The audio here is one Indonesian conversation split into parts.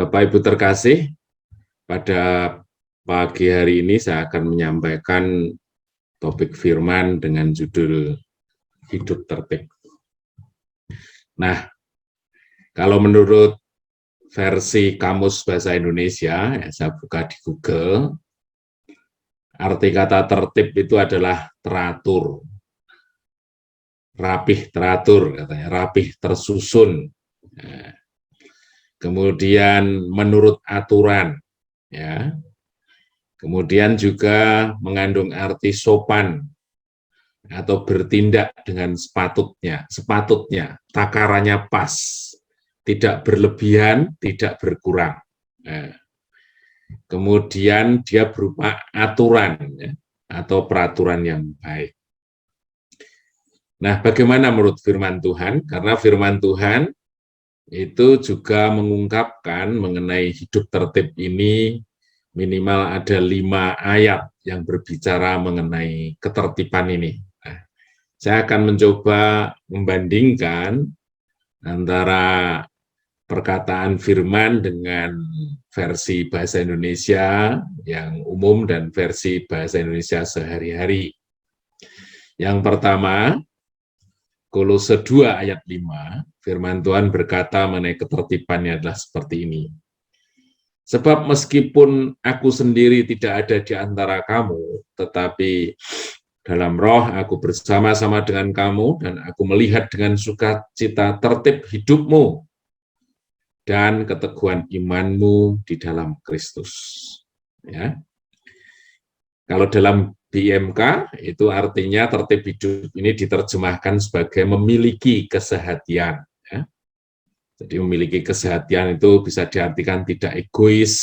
Bapak Ibu terkasih, pada pagi hari ini saya akan menyampaikan topik firman dengan judul hidup tertib. Nah, kalau menurut versi Kamus Bahasa Indonesia, saya buka di Google, arti kata tertib itu adalah teratur, rapih teratur, katanya rapih tersusun. Kemudian menurut aturan, ya. Kemudian juga mengandung arti sopan atau bertindak dengan sepatutnya, takarannya pas, tidak berlebihan, tidak berkurang. Nah, kemudian dia berupa aturan, ya, atau peraturan yang baik. Nah, bagaimana menurut firman Tuhan? Karena firman Tuhan itu juga mengungkapkan mengenai hidup tertib ini minimal ada 5 ayat yang berbicara mengenai ketertiban ini. Nah, saya akan mencoba membandingkan antara perkataan firman dengan versi bahasa Indonesia yang umum dan versi bahasa Indonesia sehari-hari. Yang pertama, Kolose 2 ayat 5, firman Tuhan berkata mengenai ketertibannya adalah seperti ini. Sebab meskipun aku sendiri tidak ada di antara kamu, tetapi dalam roh aku bersama-sama dengan kamu, dan aku melihat dengan sukacita tertib hidupmu dan keteguhan imanmu di dalam Kristus. Ya. Kalau dalam BMK, itu artinya tertib hidup ini diterjemahkan sebagai memiliki kesehatian. Ya. Jadi memiliki kesehatian itu bisa diartikan tidak egois,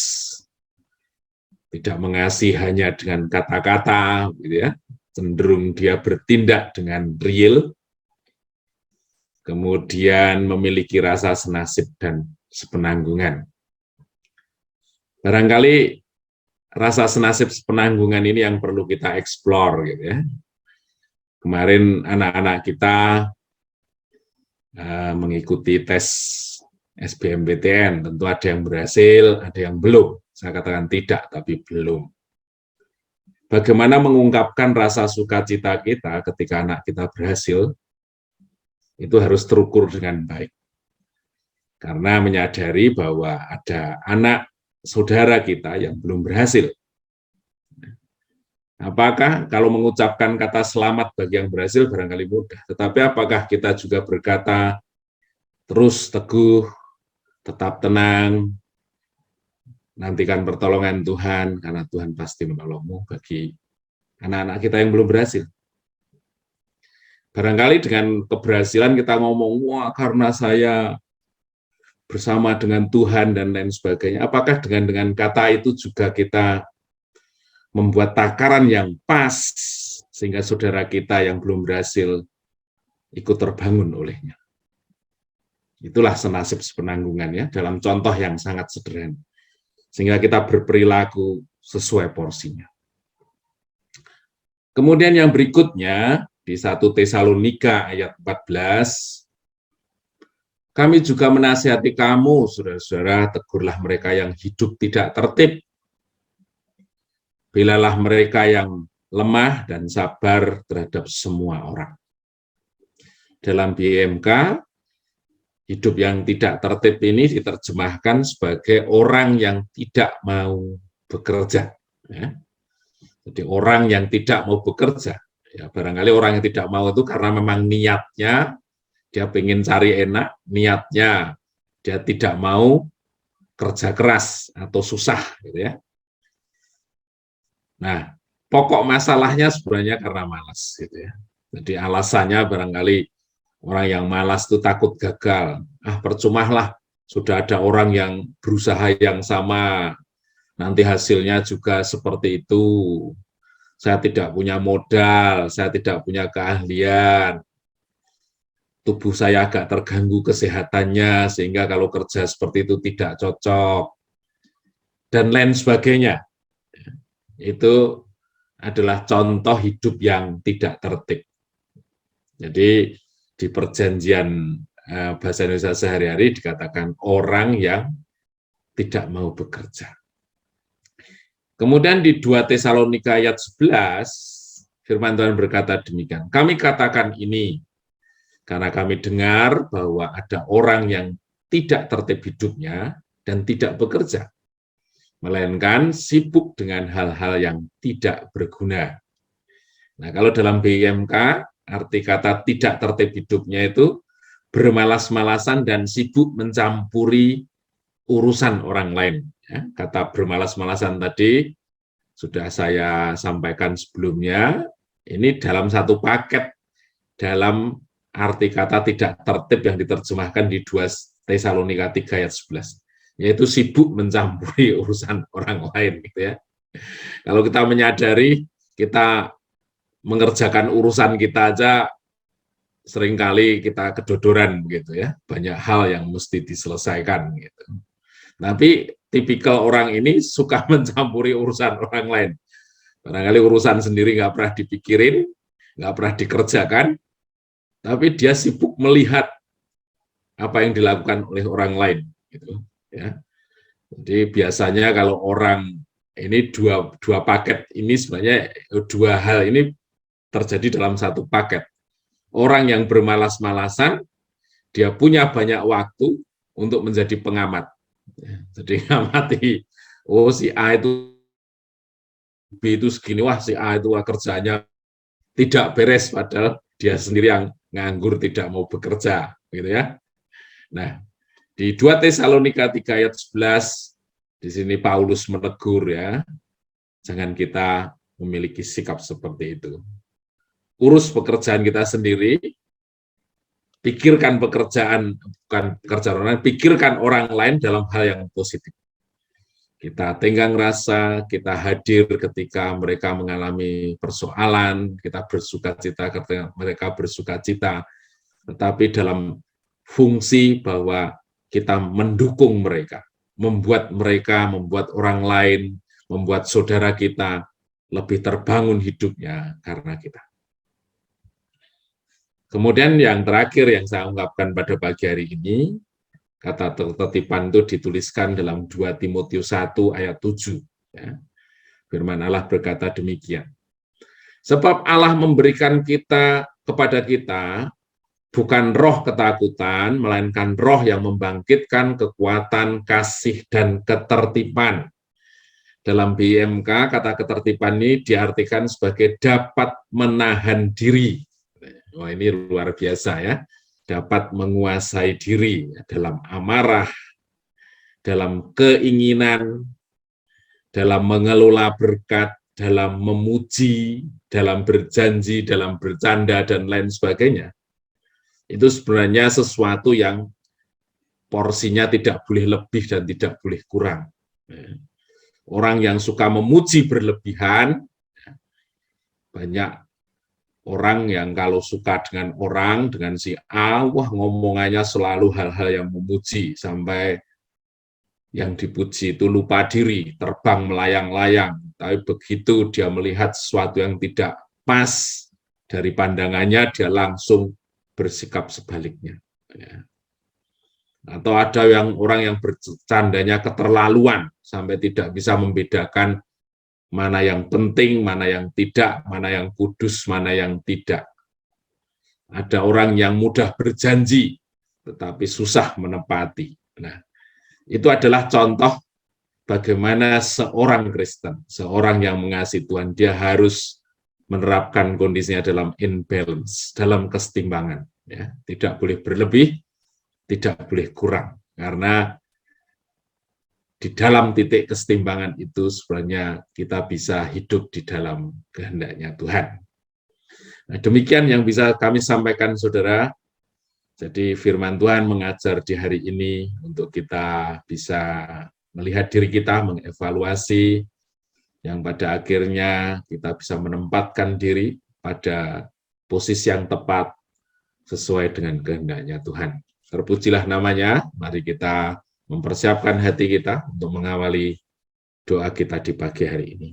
tidak mengasihi hanya dengan kata-kata, gitu ya. Cenderung dia bertindak dengan real, kemudian memiliki rasa senasib dan sepenanggungan. Barangkali rasa senasib sepenanggungan ini yang perlu kita eksplor, gitu ya. Kemarin anak-anak kita mengikuti tes SBMPTN, tentu ada yang berhasil, ada yang belum. Saya katakan tidak, tapi belum. Bagaimana mengungkapkan rasa sukacita kita ketika anak kita berhasil, itu harus terukur dengan baik. Karena menyadari bahwa ada anak saudara kita yang belum berhasil. Apakah kalau mengucapkan kata selamat bagi yang berhasil barangkali mudah, tetapi apakah kita juga berkata terus teguh, tetap tenang, nantikan pertolongan Tuhan, karena Tuhan pasti menolongmu bagi anak-anak kita yang belum berhasil. Barangkali dengan keberhasilan kita ngomong, wah karena saya bersama dengan Tuhan dan lain sebagainya. Apakah dengan kata itu juga kita membuat takaran yang pas sehingga saudara kita yang belum berhasil ikut terbangun olehnya? Itulah senasib sepenanggungan ya, dalam contoh yang sangat sederhana. Sehingga kita berperilaku sesuai porsinya. Kemudian yang berikutnya, di 1 Tesalonika ayat 14, kami juga menasihati kamu, saudara-saudara, tegurlah mereka yang hidup tidak tertib. Belalah mereka yang lemah dan sabar terhadap semua orang. Dalam BMK, hidup yang tidak tertib ini diterjemahkan sebagai orang yang tidak mau bekerja. Ya. Jadi orang yang tidak mau bekerja. Ya, barangkali orang yang tidak mau itu karena memang niatnya, dia ingin cari enak, niatnya dia tidak mau kerja keras atau susah, gitu ya. Nah, pokok masalahnya sebenarnya karena malas, gitu ya. Jadi alasannya barangkali orang yang malas itu takut gagal. Percumalah, sudah ada orang yang berusaha yang sama, nanti hasilnya juga seperti itu. Saya tidak punya modal, saya tidak punya keahlian. Tubuh saya agak terganggu kesehatannya, sehingga kalau kerja seperti itu tidak cocok, dan lain sebagainya. Itu adalah contoh hidup yang tidak tertib. Jadi di perjanjian bahasa Indonesia sehari-hari dikatakan orang yang tidak mau bekerja. Kemudian di 2 Tesalonika ayat 11, firman Tuhan berkata demikian, kami katakan ini, karena kami dengar bahwa ada orang yang tidak tertib hidupnya dan tidak bekerja, melainkan sibuk dengan hal-hal yang tidak berguna. Nah, kalau dalam BIMK, arti kata tidak tertib hidupnya itu bermalas-malasan dan sibuk mencampuri urusan orang lain. Ya, kata bermalas-malasan tadi sudah saya sampaikan sebelumnya, ini dalam satu paket dalam arti kata tidak tertib yang diterjemahkan di 2 Tesalonika 3 ayat 11, yaitu sibuk mencampuri urusan orang lain. Gitu ya. Kalau kita menyadari, kita mengerjakan urusan kita aja seringkali kita kedodoran gitu ya, banyak hal yang mesti diselesaikan gitu. Tapi tipikal orang ini suka mencampuri urusan orang lain. Barangkali urusan sendiri nggak pernah dipikirin, nggak pernah dikerjakan, tapi dia sibuk melihat apa yang dilakukan oleh orang lain gitu ya. Jadi biasanya kalau orang ini dua paket ini sebenarnya dua hal ini terjadi dalam satu paket. Orang yang bermalas-malasan, dia punya banyak waktu untuk menjadi pengamat. Jadi ngamati, oh si A itu, B itu segini, wah si A itu kerjanya tidak beres, padahal dia sendiri yang nganggur tidak mau bekerja, gitu ya. Nah, di 2 Tesalonika 3 ayat 11, di sini Paulus menegur ya, jangan kita memiliki sikap seperti itu. Urus pekerjaan kita sendiri, pikirkan pekerjaan, bukan pekerjaan orang lain, pikirkan orang lain dalam hal yang positif. Kita tenggang rasa, kita hadir ketika mereka mengalami persoalan, kita bersukacita ketika mereka bersukacita, tetapi dalam fungsi bahwa kita mendukung mereka, membuat orang lain, membuat saudara kita lebih terbangun hidupnya karena kita. Kemudian yang terakhir yang saya ungkapkan pada pagi hari ini, kata tertitipan itu dituliskan dalam 2 Timotius 1 ayat 7. Ya. Firman Allah berkata demikian. Sebab Allah memberikan kepada kita bukan roh ketakutan, melainkan roh yang membangkitkan kekuatan, kasih, dan ketertiban. Dalam BIMK, kata ketertiban ini diartikan sebagai dapat menahan diri. Wah, ini luar biasa ya. Dapat menguasai diri dalam amarah, dalam keinginan, dalam mengelola berkat, dalam memuji, dalam berjanji, dalam bercanda, dan lain sebagainya. Itu sebenarnya sesuatu yang porsinya tidak boleh lebih dan tidak boleh kurang. Orang yang suka memuji berlebihan, banyak orang yang kalau suka dengan orang, dengan si A, wah ngomongannya selalu hal-hal yang memuji, sampai yang dipuji itu lupa diri, terbang melayang-layang. Tapi begitu dia melihat sesuatu yang tidak pas dari pandangannya, dia langsung bersikap sebaliknya. Atau ada orang yang bercandanya keterlaluan, sampai tidak bisa membedakan mana yang penting, mana yang tidak, mana yang kudus, mana yang tidak. Ada orang yang mudah berjanji, tetapi susah menepati. Nah, itu adalah contoh bagaimana seorang Kristen, seorang yang mengasihi Tuhan, dia harus menerapkan kondisinya dalam imbalance, dalam kesetimbangan. Ya. Tidak boleh berlebih, tidak boleh kurang. Karena di dalam titik kesetimbangan itu sebenarnya kita bisa hidup di dalam kehendaknya Tuhan. Nah, demikian yang bisa kami sampaikan, saudara. Jadi firman Tuhan mengajar di hari ini untuk kita bisa melihat diri kita, mengevaluasi, yang pada akhirnya kita bisa menempatkan diri pada posisi yang tepat sesuai dengan kehendaknya Tuhan. Terpujilah namanya, mari kita mempersiapkan hati kita untuk mengawali doa kita di pagi hari ini.